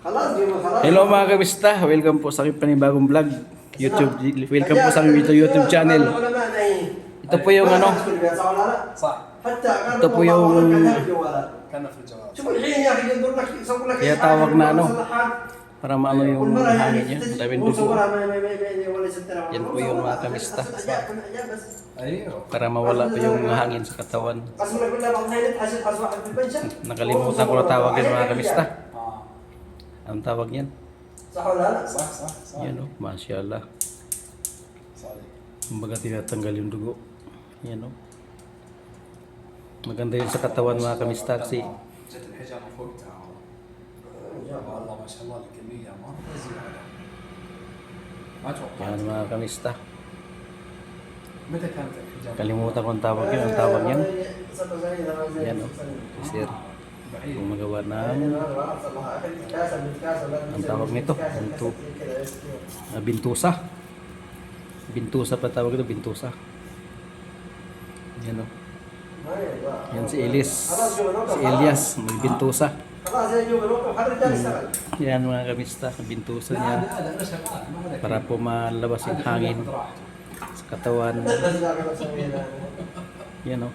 Hello mga kabista, welcome po sa aking panibagong vlog. YouTube, welcome po sa aking YouTube channel. Ito po yung ano. Ito po yung kaya tawag na ano para maano yung hangin niya, daming dugo. Yan po yung mga kabista. Para mawala po yung hangin sa katawan. Nakalimutan ko na tawagin mga kabista. Anong tawag yan? Yan o, masyaallah. Kumbaga tinatanggal yung dugo. Yan o. Maganda yun sa katawan mga kamista kasi yan mga kamista. Kalimutan ko ang tawag yun. Ang tawag yan. Yan o. Sir. Kung magawa ng ang tawag nito bintusa. Bintusa pa tawag ito, bintusa. Yan o. Yan si Elias, may bintusa. Yan mga kamista, bintusa niya para po malabas yung hangin sa katawan. Yan o.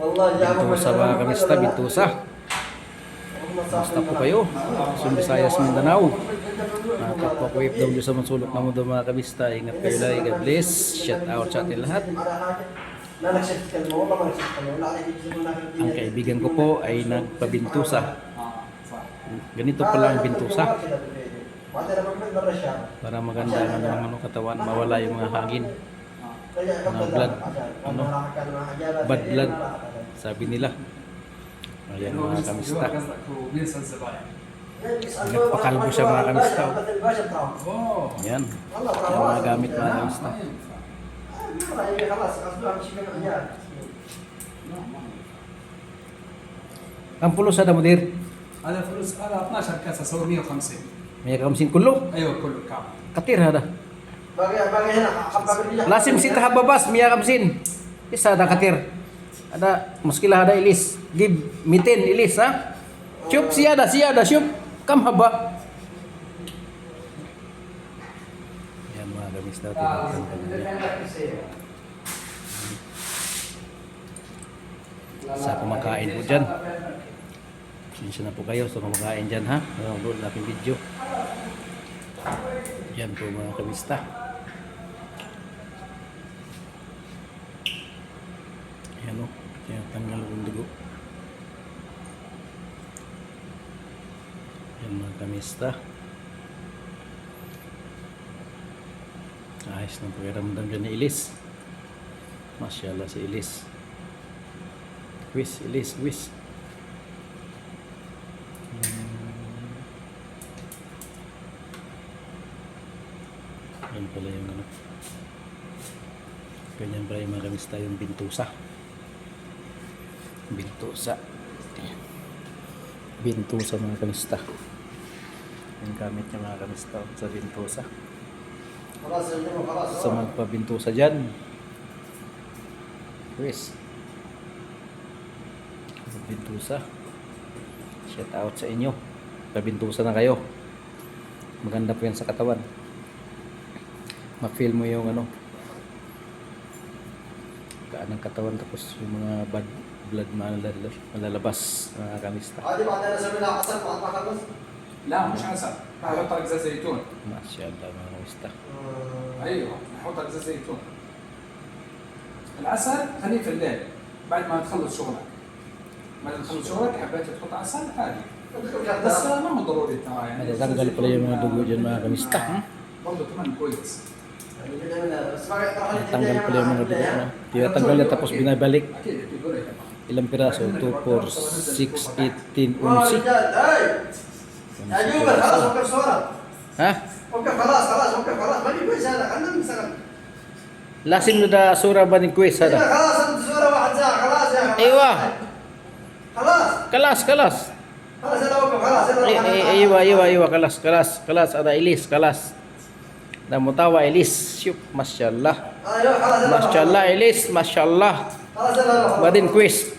Bintusa mga kamista, bintusa. Basta po kayo, Sumbisayas, Mindanao. Mga kapwa ko FW sa mansulok na mundo mga kamista. Ingat kayo lagi, God bless. Shout out sa atin lahat. Ang kaibigan ko po ay nagpabintusa. Ganito pala ang bintusa. Para maganda ang ano, katawan, mawala yung mga hangin. Mga blood, ano, bad blood, sabi nila. Ayan mga kamista. Nagpakalbo siya mga kamista. Ayan. Ayan mga gamit mga kamista. Ang pulos ada mudir? هذا فلوس هذا 12 كاسه سوى 150. 150 كله؟ ايوه كله كامل. كثير هذا. لازم 6 حبابات 150. Isa ada كثير. Ada muskilah ada ilis. Give 200 ilis ha. Syup siada syup. Kam haba. Yan mga gamis natin. Sa kumakain po dyan. Sinsya na po kayo sa kumakain dyan ha. Doon na aking video. Yan po mga kabista. Yan o. Tinatanggal yung dugo. Yan mga kamista. Ayos na pakiramdam dyan ni Ilis. Masyaallah si Ilis. Ilis. Yan pala yung ano. Ganyan pala yung mga kamista yung bintusa. Bintusa mga kamista. Yung gamit niya mga kamista sa bintusa. Sa magpabintusa dyan. Bintusa. Shout out sa inyo. Pabintusa na kayo. Maganda po yan sa katawan. Ma-feel mo yung ano kaan ng katawan tapos yung mga bad blood malalabas mga kamista. لا مش عسل نحط لك زيت زيتون. ما شاء الله mga kamista. ايوه نحط لك زيت زيتون. العسل خليه في الليل بعد ما تخلص شغلك. بعد ما تخلص شغلك حبيت تحط عسل عادي. بس ما هو ضروري ترى يعني. Tanggal pala yung mga dugo dyan mga kamista. برضه كمان كويس. Tanggal pala yung mga dugo. No? Tinatanggal niya tapos binabalik. اكيد بيقول لك. Ilang piraso? 2, 4, 6, 18, 11. Ha? Lasim na da sura ba ni quiz hada? Aywa. Kalas. Aywa. Kalas. Ada Ilis, kalas. Na mutawa Ilis. Syuk, masyaallah. Masyaallah Ilis, masyaallah. Badin quiz.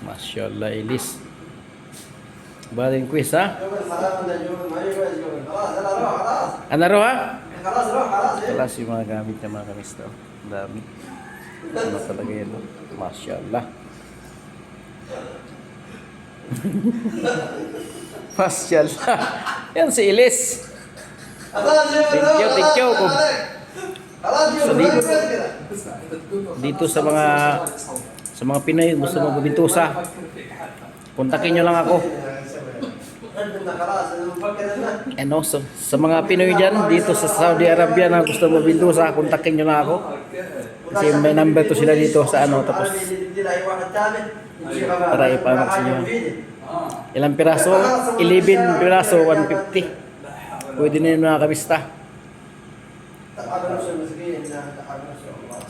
Masyaallah Ilis. Baling quiz ha. شوف الحرام ده شوف ما يقول خلاص يلا روح خلاص Ano raw ha? خلاص روح خلاص Talas yung mga gamit niya mga kamista. Ang dami. Ano talaga yun? No? Masyaallah. Masyaallah. Yan si Ilis. خلاص شوف Thank you. خلاص شوف ما يقول كده Dito sa mga Pinoy gusto magbintusa, kontakin nyo lang ako. خلاص انا مفكر انه Ano, sa mga Pinoy dyan, dito sa Saudi Arabia na gusto magbintusa, kontakin nyo lang ako. Kasi may number to sila dito sa ano, tapos para ipangat sa inyo. Ilang piraso? 11 piraso, 150. Pwede na yun mga kamista.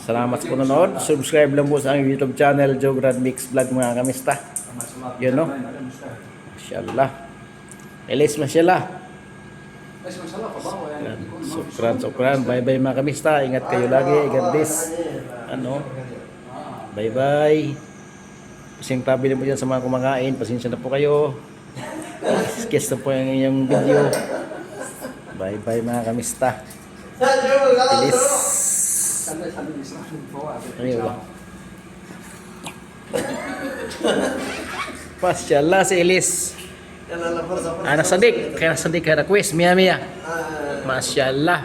Salamat sa panonood. Subscribe lang po sa aking YouTube channel, Joe Brad Mix Vlog mga kamista. Yun no? Masyaallah. Elis masyaallah. Sukran. Bye-bye mga kamista. Ingat kayo lagi. God bless. Ano? Bye-bye. Pasing tabi na po dyan sa mga kumakain. Pasensya na po kayo. Sketch na po yung inyong video. Bye-bye mga kamista. Elis. Ayun ba? Masyaallah si Elis. Nasadik. Kaya nasadik ka request. Mia. Masyaallah.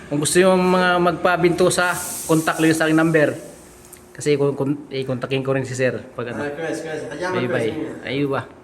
Kung gusto nyo mga magpabintusa, contact lang sa aking number. Kasi i-kontakin ko rin si sir. Pag ano. كويس Bye-bye. Ayun ba?